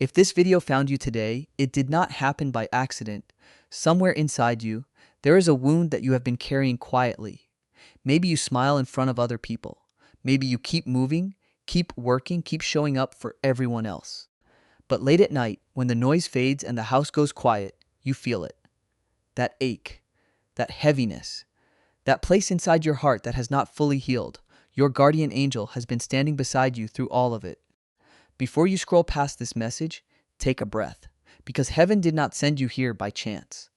If this video found you today, it did not happen by accident. Somewhere inside you, there is a wound that you have been carrying quietly. Maybe you smile in front of other people. Maybe you keep moving, keep working, keep showing up for everyone else. But late at night, when the noise fades and the house goes quiet, you feel it. That ache, that heaviness, that place inside your heart that has not fully healed. Your guardian angel has been standing beside you through all of it. Before you scroll past this message, take a breath, because heaven did not send you here by chance.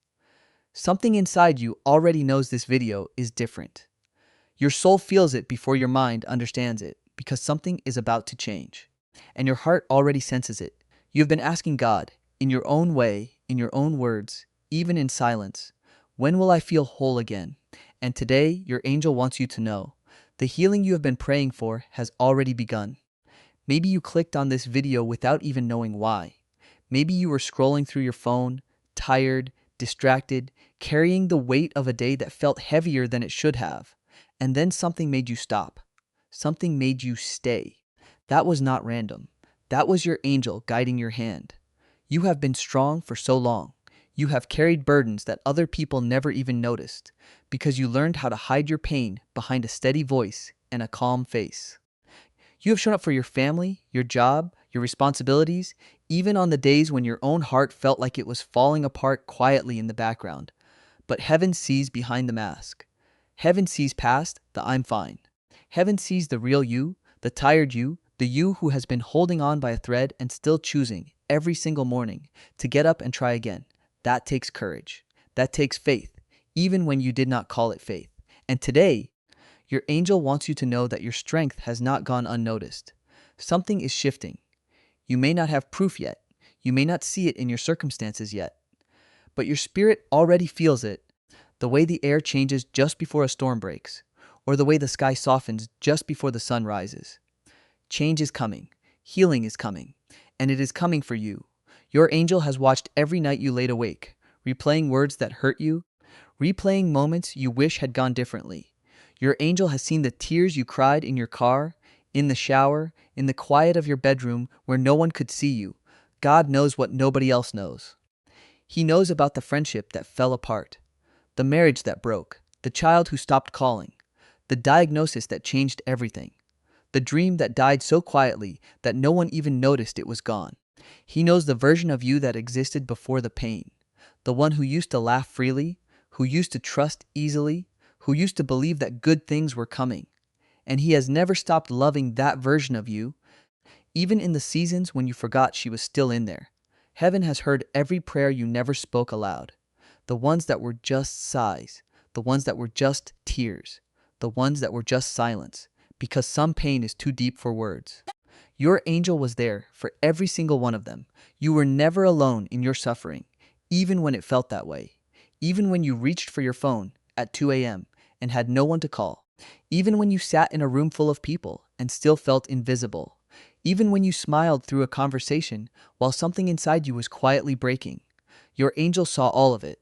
Something inside you already knows this video is different. Your soul feels it before your mind understands it, because something is about to change. And your heart already senses it. You have been asking God, in your own way, in your own words, even in silence, when will I feel whole again? And today, your angel wants you to know, the healing you have been praying for has already begun. Maybe you clicked on this video without even knowing why. Maybe you were scrolling through your phone, tired, distracted, carrying the weight of a day that felt heavier than it should have. And then something made you stop. Something made you stay. That was not random. That was your angel guiding your hand. You have been strong for so long. You have carried burdens that other people never even noticed, because you learned how to hide your pain behind a steady voice and a calm face. You have shown up for your family, your job, your responsibilities, even on the days when your own heart felt like it was falling apart quietly in the background. But heaven sees behind the mask. Heaven sees past the I'm fine. Heaven sees the real you, the tired you, the you who has been holding on by a thread and still choosing, every single morning, to get up and try again. That takes courage. That takes faith, even when you did not call it faith. And today, your angel wants you to know that your strength has not gone unnoticed. Something is shifting. You may not have proof yet. You may not see it in your circumstances yet. But your spirit already feels it. The way the air changes just before a storm breaks, or the way the sky softens just before the sun rises. Change is coming. Healing is coming. And it is coming for you. Your angel has watched every night you laid awake, replaying words that hurt you, replaying moments you wish had gone differently. Your angel has seen the tears you cried in your car, in the shower, in the quiet of your bedroom where no one could see you. God knows what nobody else knows. He knows about the friendship that fell apart, the marriage that broke, the child who stopped calling, the diagnosis that changed everything, the dream that died so quietly that no one even noticed it was gone. He knows the version of you that existed before the pain, the one who used to laugh freely, who used to trust easily, who used to believe that good things were coming. And he has never stopped loving that version of you, even in the seasons when you forgot she was still in there. Heaven has heard every prayer you never spoke aloud, the ones that were just sighs, the ones that were just tears, the ones that were just silence, because some pain is too deep for words. Your angel was there for every single one of them. You were never alone in your suffering, even when it felt that way, even when you reached for your phone at 2 a.m. and had no one to call, even when you sat in a room full of people and still felt invisible, even when you smiled through a conversation while something inside you was quietly breaking. Your angel saw all of it,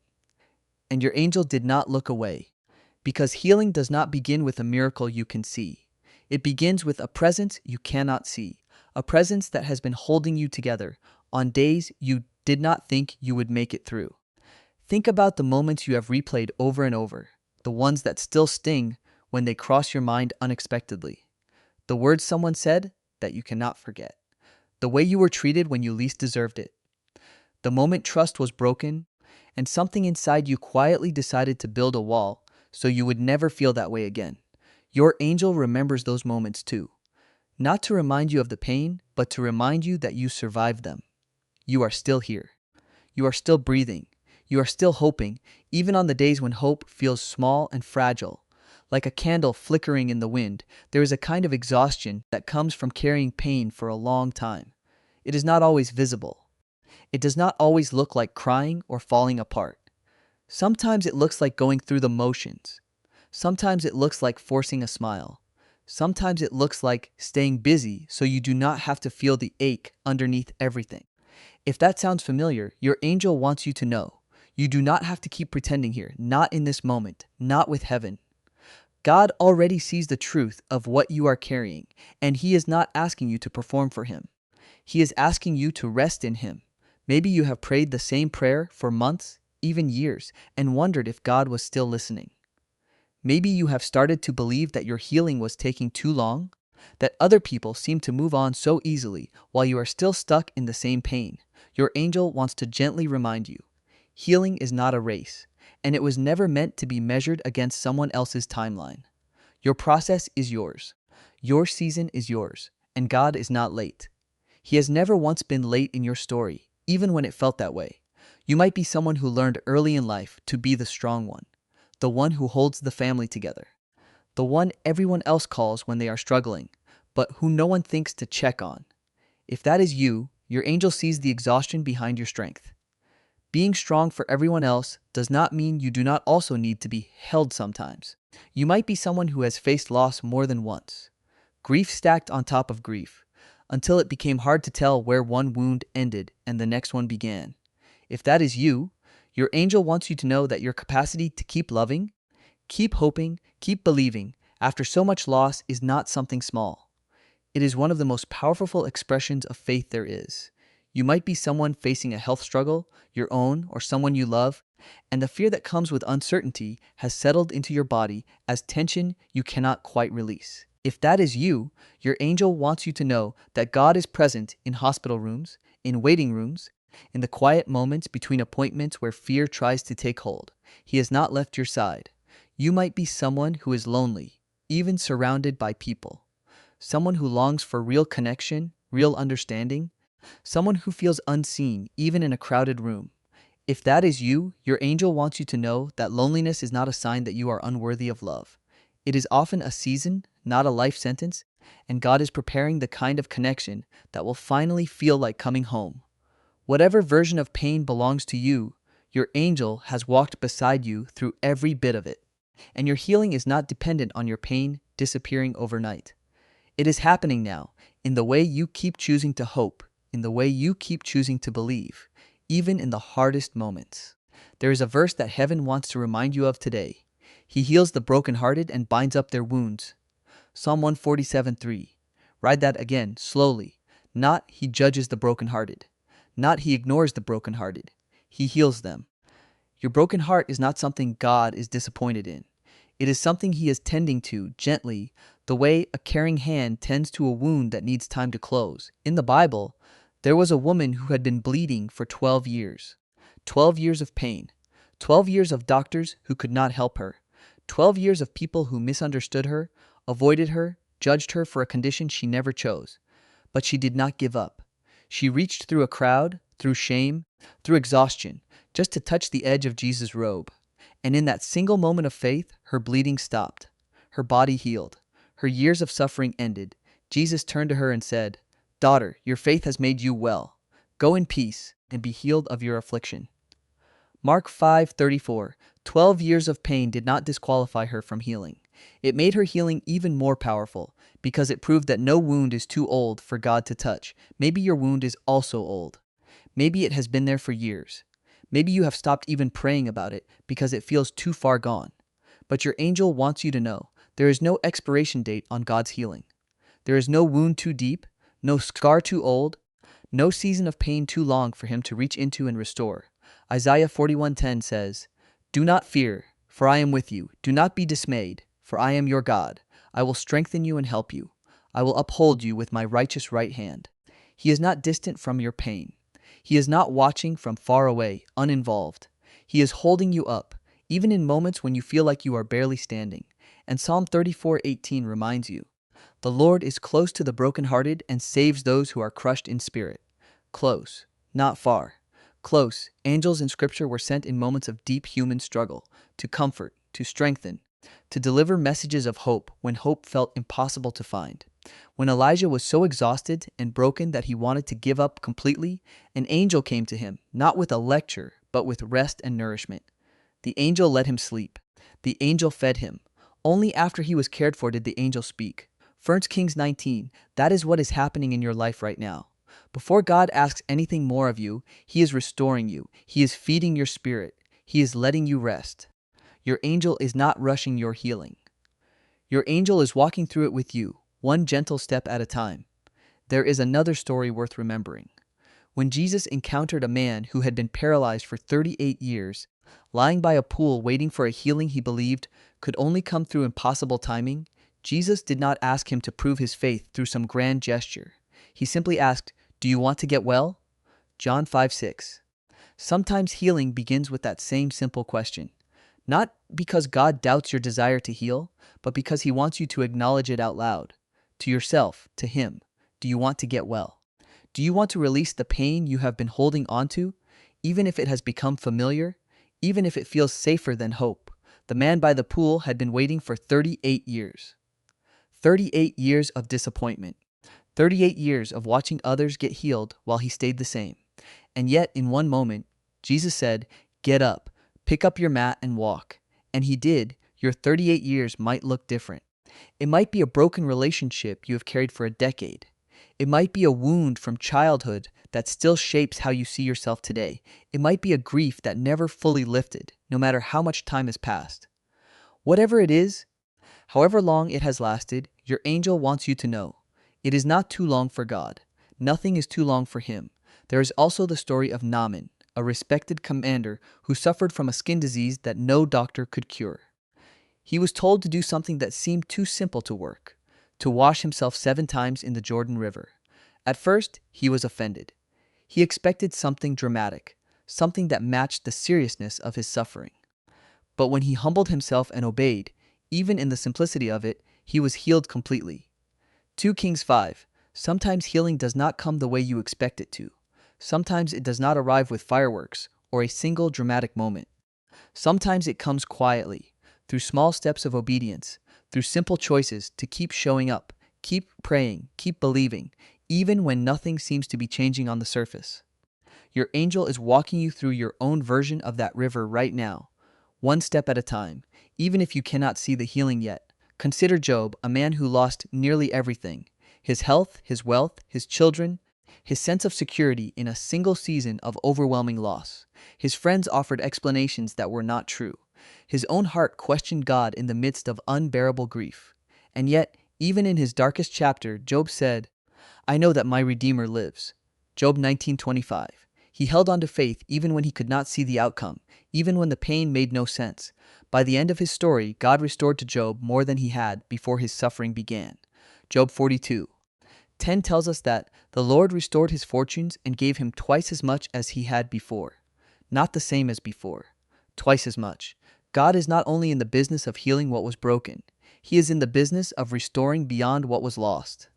and your angel did not look away, because healing does not begin with a miracle you can see. It begins with a presence you cannot see, a presence that has been holding you together on days you did not think you would make it through. Think about the moments you have replayed over and over, the ones that still sting when they cross your mind unexpectedly. The words someone said that you cannot forget. The way you were treated when you least deserved it. The moment trust was broken and something inside you quietly decided to build a wall so you would never feel that way again. Your angel remembers those moments too. Not to remind you of the pain, but to remind you that you survived them. You are still here. You are still breathing. You are still hoping, even on the days when hope feels small and fragile. Like a candle flickering in the wind, there is a kind of exhaustion that comes from carrying pain for a long time. It is not always visible. It does not always look like crying or falling apart. Sometimes it looks like going through the motions. Sometimes it looks like forcing a smile. Sometimes it looks like staying busy so you do not have to feel the ache underneath everything. If that sounds familiar, your angel wants you to know. You do not have to keep pretending here, not in this moment, not with heaven. God already sees the truth of what you are carrying, and He is not asking you to perform for Him. He is asking you to rest in Him. Maybe you have prayed the same prayer for months, even years, and wondered if God was still listening. Maybe you have started to believe that your healing was taking too long, that other people seem to move on so easily while you are still stuck in the same pain. Your angel wants to gently remind you, healing is not a race, and it was never meant to be measured against someone else's timeline. Your process is yours. Your season is yours, and God is not late. He has never once been late in your story, even when it felt that way. You might be someone who learned early in life to be the strong one, the one who holds the family together, the one everyone else calls when they are struggling, but who no one thinks to check on. If that is you, your angel sees the exhaustion behind your strength. Being strong for everyone else does not mean you do not also need to be held sometimes. You might be someone who has faced loss more than once, grief stacked on top of grief, until it became hard to tell where one wound ended and the next one began. If that is you, your angel wants you to know that your capacity to keep loving, keep hoping, keep believing after so much loss is not something small. It is one of the most powerful expressions of faith there is. You might be someone facing a health struggle, your own or someone you love, and the fear that comes with uncertainty has settled into your body as tension you cannot quite release. If that is you, your angel wants you to know that God is present in hospital rooms, in waiting rooms, in the quiet moments between appointments where fear tries to take hold. He has not left your side. You might be someone who is lonely, even surrounded by people. Someone who longs for real connection, real understanding. Someone who feels unseen, even in a crowded room. If that is you, your angel wants you to know that loneliness is not a sign that you are unworthy of love. It is often a season, not a life sentence, and God is preparing the kind of connection that will finally feel like coming home. Whatever version of pain belongs to you, your angel has walked beside you through every bit of it. And your healing is not dependent on your pain disappearing overnight. It is happening now, in the way you keep choosing to hope, in the way you keep choosing to believe, even in the hardest moments. There is a verse that heaven wants to remind you of today. He heals the brokenhearted and binds up their wounds. Psalm 147:3. Write that again, slowly. Not he judges the brokenhearted. Not he ignores the brokenhearted. He heals them. Your broken heart is not something God is disappointed in. It is something He is tending to gently, the way a caring hand tends to a wound that needs time to close. In the Bible, there was a woman who had been bleeding for 12 years. 12 years of pain. 12 years of doctors who could not help her. 12 years of people who misunderstood her, avoided her, judged her for a condition she never chose. But she did not give up. She reached through a crowd, through shame, through exhaustion, just to touch the edge of Jesus' robe. And in that single moment of faith, her bleeding stopped. Her body healed. Her years of suffering ended. Jesus turned to her and said, "Daughter, your faith has made you well. Go in peace and be healed of your affliction." Mark 5:34. 12 years of pain did not disqualify her from healing. It made her healing even more powerful because it proved that no wound is too old for God to touch. Maybe your wound is also old. Maybe it has been there for years. Maybe you have stopped even praying about it because it feels too far gone. But your angel wants you to know there is no expiration date on God's healing. There is no wound too deep, no scar too old, no season of pain too long for Him to reach into and restore. Isaiah 41:10 says, "Do not fear, for I am with you. Do not be dismayed, for I am your God. I will strengthen you and help you. I will uphold you with my righteous right hand." He is not distant from your pain. He is not watching from far away, uninvolved. He is holding you up, even in moments when you feel like you are barely standing. And Psalm 34:18 reminds you, "The Lord is close to the brokenhearted and saves those who are crushed in spirit." Close, not far. Close, angels in Scripture were sent in moments of deep human struggle, to comfort, to strengthen, to deliver messages of hope when hope felt impossible to find. When Elijah was so exhausted and broken that he wanted to give up completely, an angel came to him, not with a lecture, but with rest and nourishment. The angel let him sleep. The angel fed him. Only after he was cared for did the angel speak. 1 Kings 19, that is what is happening in your life right now. Before God asks anything more of you, He is restoring you. He is feeding your spirit. He is letting you rest. Your angel is not rushing your healing. Your angel is walking through it with you, one gentle step at a time. there is another story worth remembering. When Jesus encountered a man who had been paralyzed for 38 years, lying by a pool waiting for a healing he believed could only come through impossible timing, Jesus did not ask him to prove his faith through some grand gesture. He simply asked, "Do you want to get well?" John 5:6. Sometimes healing begins with that same simple question. Not because God doubts your desire to heal, but because He wants you to acknowledge it out loud. To yourself, to Him. Do you want to get well? Do you want to release the pain you have been holding onto, even if it has become familiar, even if it feels safer than hope? The man by the pool had been waiting for 38 years. 38 years of disappointment. 38 years of watching others get healed while he stayed the same. And yet, in one moment, Jesus said, "Get up, pick up your mat and walk." And he did. Your 38 years might look different. It might be a broken relationship you have carried for a decade. It might be a wound from childhood that still shapes how you see yourself today. It might be a grief that never fully lifted, no matter how much time has passed. Whatever it is, however long it has lasted, your angel wants you to know. It is not too long for God. Nothing is too long for Him. There is also the story of Naaman, a respected commander who suffered from a skin disease that no doctor could cure. He was told to do something that seemed too simple to work, to wash himself 7 times in the Jordan River. At first, he was offended. He expected something dramatic, something that matched the seriousness of his suffering. But when he humbled himself and obeyed, even in the simplicity of it, he was healed completely. 2 Kings 5. Sometimes healing does not come the way you expect it to. Sometimes it does not arrive with fireworks or a single dramatic moment. Sometimes it comes quietly, through small steps of obedience, through simple choices to keep showing up, keep praying, keep believing, even when nothing seems to be changing on the surface. Your angel is walking you through your own version of that river right now, one step at a time, even if you cannot see the healing yet. Consider Job, a man who lost nearly everything: his health, his wealth, his children, his sense of security in a single season of overwhelming loss. His friends offered explanations that were not true. His own heart questioned God in the midst of unbearable grief. And yet, even in his darkest chapter, Job said, "I know that my Redeemer lives." Job 19:25. He held on to faith even when he could not see the outcome, even when the pain made no sense. By the end of his story, God restored to Job more than he had before his suffering began. Job 42:10 tells us that the Lord restored his fortunes and gave him twice as much as he had before. Not the same as before. Twice as much. God is not only in the business of healing what was broken, He is in the business of restoring beyond what was lost.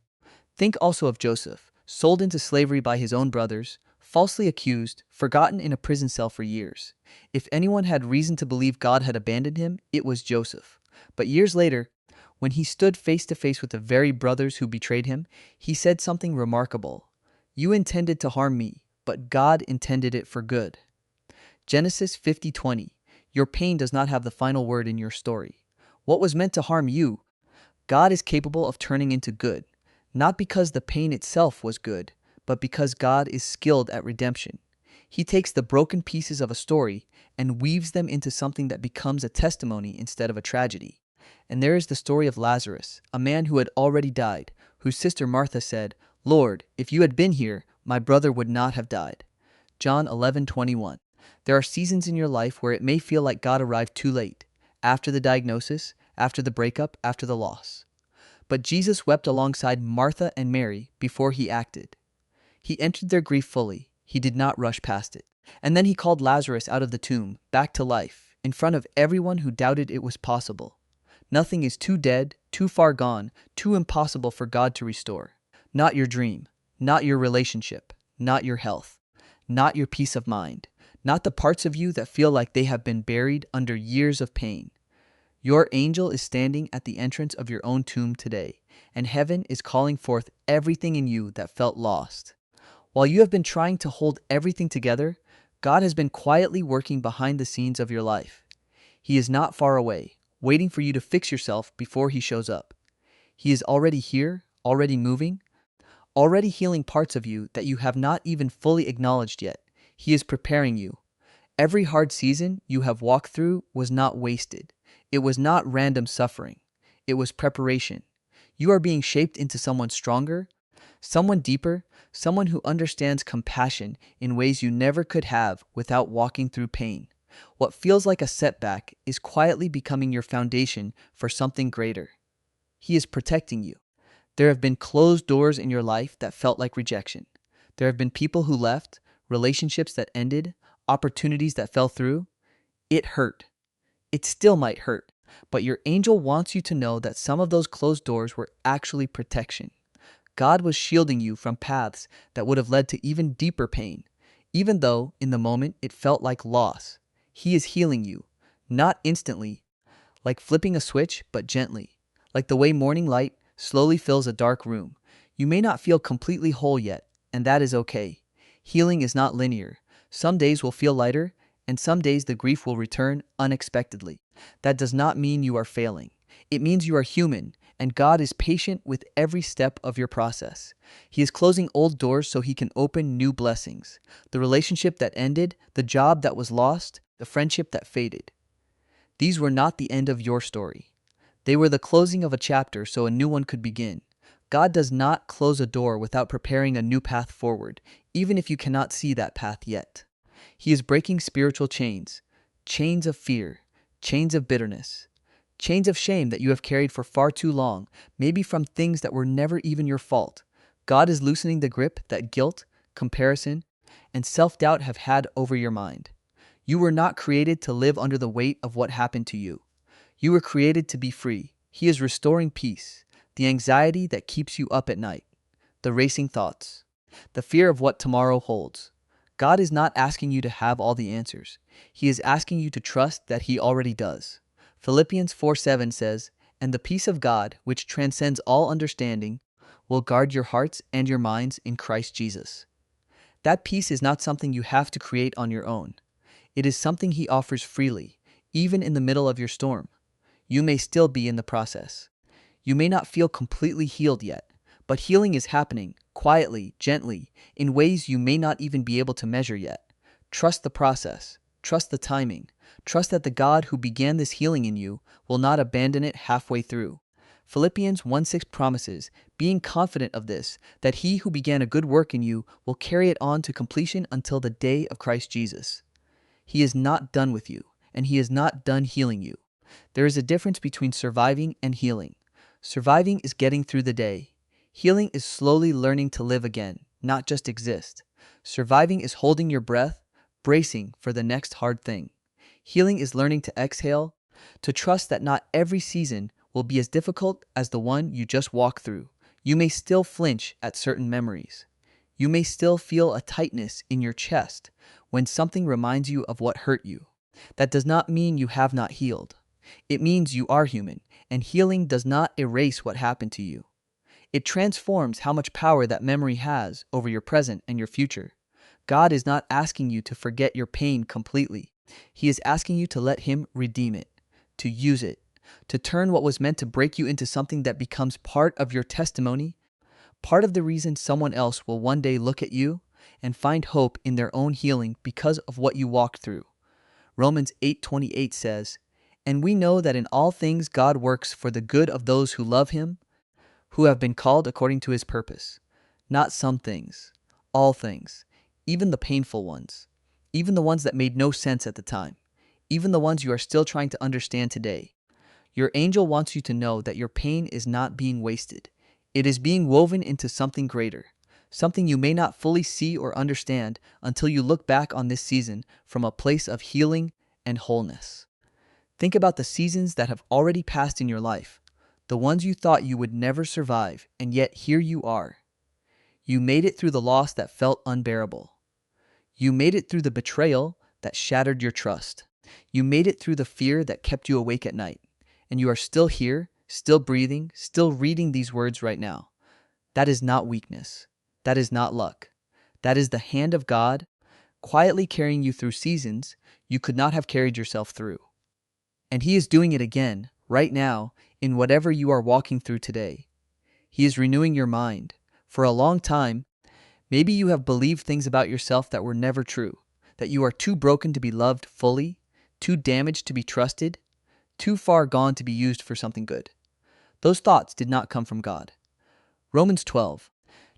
Think also of Joseph, sold into slavery by his own brothers, falsely accused, forgotten in a prison cell for years. If anyone had reason to believe God had abandoned him, it was Joseph. But years later, when he stood face to face with the very brothers who betrayed him, he said something remarkable. "You intended to harm me, but God intended it for good." Genesis 50:20. Your pain does not have the final word in your story. What was meant to harm you, God is capable of turning into good, not because the pain itself was good, but because God is skilled at redemption. He takes the broken pieces of a story and weaves them into something that becomes a testimony instead of a tragedy. And there is the story of Lazarus, a man who had already died, whose sister Martha said, "Lord, if you had been here, my brother would not have died." John 11:21. There are seasons in your life where it may feel like God arrived too late, after the diagnosis, after the breakup, after the loss. But Jesus wept alongside Martha and Mary before he acted. He entered their grief fully. He did not rush past it. And then he called Lazarus out of the tomb, back to life, in front of everyone who doubted it was possible. Nothing is too dead, too far gone, too impossible for God to restore. Not your dream, not your relationship, not your health, not your peace of mind, not the parts of you that feel like they have been buried under years of pain. Your angel is standing at the entrance of your own tomb today, and heaven is calling forth everything in you that felt lost. While you have been trying to hold everything together, God has been quietly working behind the scenes of your life. He is not far away, waiting for you to fix yourself before He shows up. He is already here, already moving, already healing parts of you that you have not even fully acknowledged yet. He is preparing you. Every hard season you have walked through was not wasted. It was not random suffering. It was preparation. You are being shaped into someone stronger, Someone deeper, someone who understands compassion in ways you never could have without walking through pain. What feels like a setback is quietly becoming your foundation for something greater. He is protecting you. There have been closed doors in your life that felt like rejection. There have been people who left, relationships that ended, opportunities that fell through. It hurt. It still might hurt. But your angel wants you to know that some of those closed doors were actually protection. God was shielding you from paths that would have led to even deeper pain. Even though, in the moment, it felt like loss, He is healing you. Not instantly, like flipping a switch, but gently. Like the way morning light slowly fills a dark room. You may not feel completely whole yet, and that is okay. Healing is not linear. Some days will feel lighter, and some days the grief will return unexpectedly. That does not mean you are failing. It means you are human, and God is patient with every step of your process. He is closing old doors so He can open new blessings. The relationship that ended, the job that was lost, the friendship that faded. These were not the end of your story. They were the closing of a chapter so a new one could begin. God does not close a door without preparing a new path forward, even if you cannot see that path yet. He is breaking spiritual chains, chains of fear, chains of bitterness, chains of shame that you have carried for far too long, maybe from things that were never even your fault. God is loosening the grip that guilt, comparison, and self-doubt have had over your mind. You were not created to live under the weight of what happened to you. You were created to be free. He is restoring peace, the anxiety that keeps you up at night, the racing thoughts, the fear of what tomorrow holds. God is not asking you to have all the answers. He is asking you to trust that He already does. Philippians 4:7 says, "And the peace of God, which transcends all understanding, will guard your hearts and your minds in Christ Jesus." That peace is not something you have to create on your own. It is something He offers freely, even in the middle of your storm. You may still be in the process. You may not feel completely healed yet, but healing is happening, quietly, gently, in ways you may not even be able to measure yet. Trust the process. Trust the timing. Trust that the God who began this healing in you will not abandon it halfway through. Philippians 1:6 promises, being confident of this, that He who began a good work in you will carry it on to completion until the day of Christ Jesus. He is not done with you, and He is not done healing you. There is a difference between surviving and healing. Surviving is getting through the day. Healing is slowly learning to live again, not just exist. Surviving is holding your breath, bracing for the next hard thing. Healing is learning to exhale, to trust that not every season will be as difficult as the one you just walked through. You may still flinch at certain memories. You may still feel a tightness in your chest when something reminds you of what hurt you. That does not mean you have not healed. It means you are human, and healing does not erase what happened to you. It transforms how much power that memory has over your present and your future. God is not asking you to forget your pain completely. He is asking you to let Him redeem it, to use it, to turn what was meant to break you into something that becomes part of your testimony, part of the reason someone else will one day look at you and find hope in their own healing because of what you walked through. Romans 8:28 says, "And we know that in all things God works for the good of those who love Him, who have been called according to His purpose." Not some things, all things, even the painful ones, even the ones that made no sense at the time, even the ones you are still trying to understand today. Your angel wants you to know that your pain is not being wasted. It is being woven into something greater, something you may not fully see or understand until you look back on this season from a place of healing and wholeness. Think about the seasons that have already passed in your life, the ones you thought you would never survive, and yet here you are. You made it through the loss that felt unbearable. You made it through the betrayal that shattered your trust. You made it through the fear that kept you awake at night. And you are still here, still breathing, still reading these words right now. That is not weakness. That is not luck. That is the hand of God quietly carrying you through seasons you could not have carried yourself through. And He is doing it again, right now, in whatever you are walking through today. He is renewing your mind. For a long time, maybe you have believed things about yourself that were never true, that you are too broken to be loved fully, too damaged to be trusted, too far gone to be used for something good. Those thoughts did not come from God. Romans 12.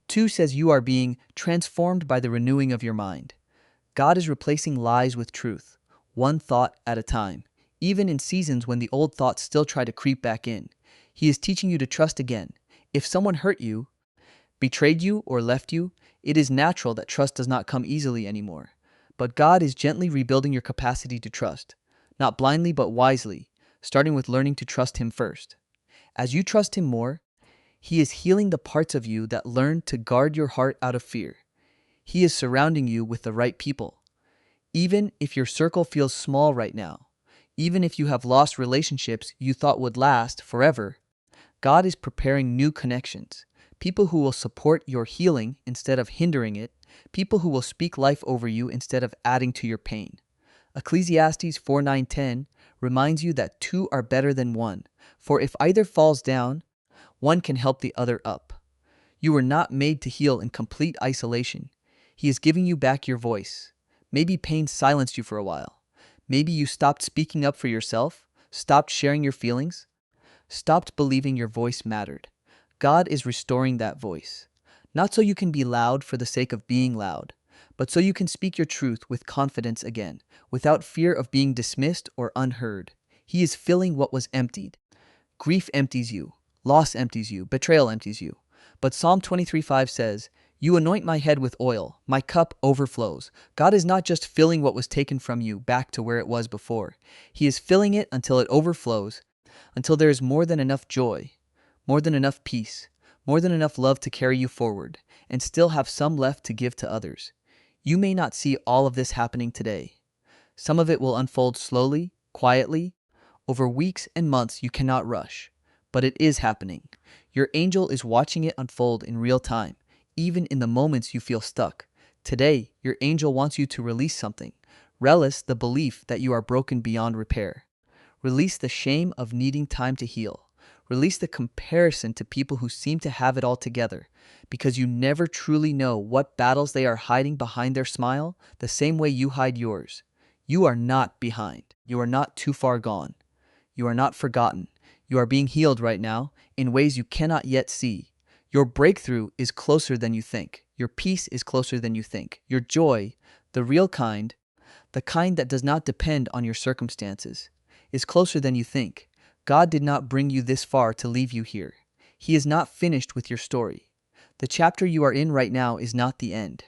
2 says you are being transformed by the renewing of your mind. God is replacing lies with truth, one thought at a time, even in seasons when the old thoughts still try to creep back in. He is teaching you to trust again. If someone hurt you, betrayed you, or left you, it is natural that trust does not come easily anymore. But God is gently rebuilding your capacity to trust, not blindly but wisely, starting with learning to trust Him first. As you trust Him more, He is healing the parts of you that learned to guard your heart out of fear. He is surrounding you with the right people. Even if your circle feels small right now, even if you have lost relationships you thought would last forever, God is preparing new connections. People who will support your healing instead of hindering it. People who will speak life over you instead of adding to your pain. Ecclesiastes 4:9-10 reminds you that two are better than one, for if either falls down, one can help the other up. You were not made to heal in complete isolation. He is giving you back your voice. Maybe pain silenced you for a while. Maybe you stopped speaking up for yourself, stopped sharing your feelings, stopped believing your voice mattered. God is restoring that voice. Not so you can be loud for the sake of being loud, but so you can speak your truth with confidence again, without fear of being dismissed or unheard. He is filling what was emptied. Grief empties you, loss empties you, betrayal empties you. But Psalm 23:5 says, "You anoint my head with oil, my cup overflows." God is not just filling what was taken from you back to where it was before. He is filling it until it overflows, until there is more than enough joy, more than enough peace, more than enough love to carry you forward, and still have some left to give to others. You may not see all of this happening today. Some of it will unfold slowly, quietly, over weeks and months you cannot rush. But it is happening. Your angel is watching it unfold in real time, even in the moments you feel stuck. Today, your angel wants you to release something. Relish the belief that you are broken beyond repair. Release the shame of needing time to heal. Release the comparison to people who seem to have it all together, because you never truly know what battles they are hiding behind their smile, the same way you hide yours. You are not behind. You are not too far gone. You are not forgotten. You are being healed right now in ways you cannot yet see. Your breakthrough is closer than you think. Your peace is closer than you think. Your joy, the real kind, the kind that does not depend on your circumstances, is closer than you think. God did not bring you this far to leave you here. He is not finished with your story. The chapter you are in right now is not the end.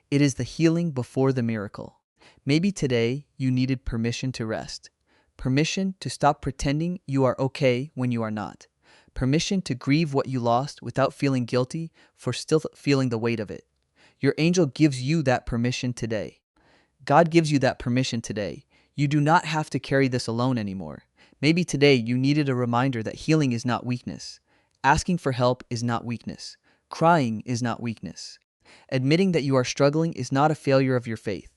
It is the healing before the miracle. Maybe today you needed permission to rest. Permission to stop pretending you are okay when you are not. Permission to grieve what you lost without feeling guilty for still feeling the weight of it. Your angel gives you that permission today. God gives you that permission today. You do not have to carry this alone anymore. Maybe today you needed a reminder that healing is not weakness. Asking for help is not weakness. Crying is not weakness. Admitting that you are struggling is not a failure of your faith.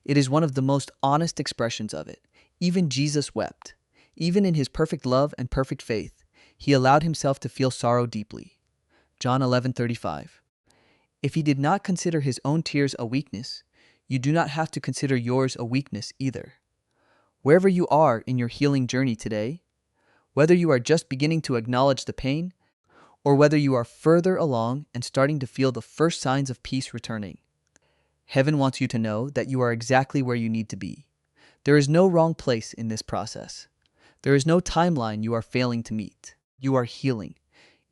It is one of the most honest expressions of it. Even Jesus wept. Even in his perfect love and perfect faith, he allowed himself to feel sorrow deeply. John 11:35. If he did not consider his own tears a weakness, you do not have to consider yours a weakness either. Wherever you are in your healing journey today, whether you are just beginning to acknowledge the pain, or whether you are further along and starting to feel the first signs of peace returning, heaven wants you to know that you are exactly where you need to be. There is no wrong place in this process. There is no timeline you are failing to meet. You are healing.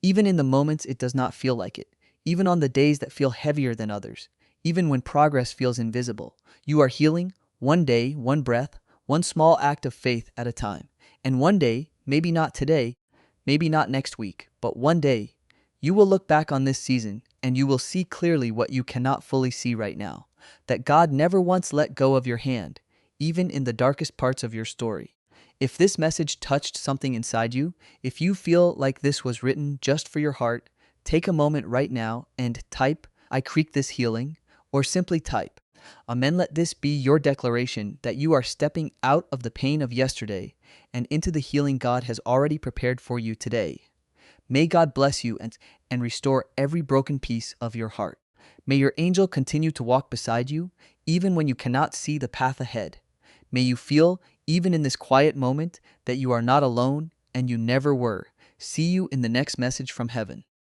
Even in the moments it does not feel like it. Even on the days that feel heavier than others. Even when progress feels invisible. You are healing one day, one breath, one small act of faith at a time. And one day, maybe not today, maybe not next week, but one day, you will look back on this season and you will see clearly what you cannot fully see right now. That God never once let go of your hand, even in the darkest parts of your story. If this message touched something inside you, if you feel like this was written just for your heart, take a moment right now and type, "I create this healing," or simply type, "Amen." Let this be your declaration that you are stepping out of the pain of yesterday and into the healing God has already prepared for you today. May God bless you and restore every broken piece of your heart. May your angel continue to walk beside you, even when you cannot see the path ahead. May you feel, even in this quiet moment, that you are not alone and you never were. See you in the next message from heaven.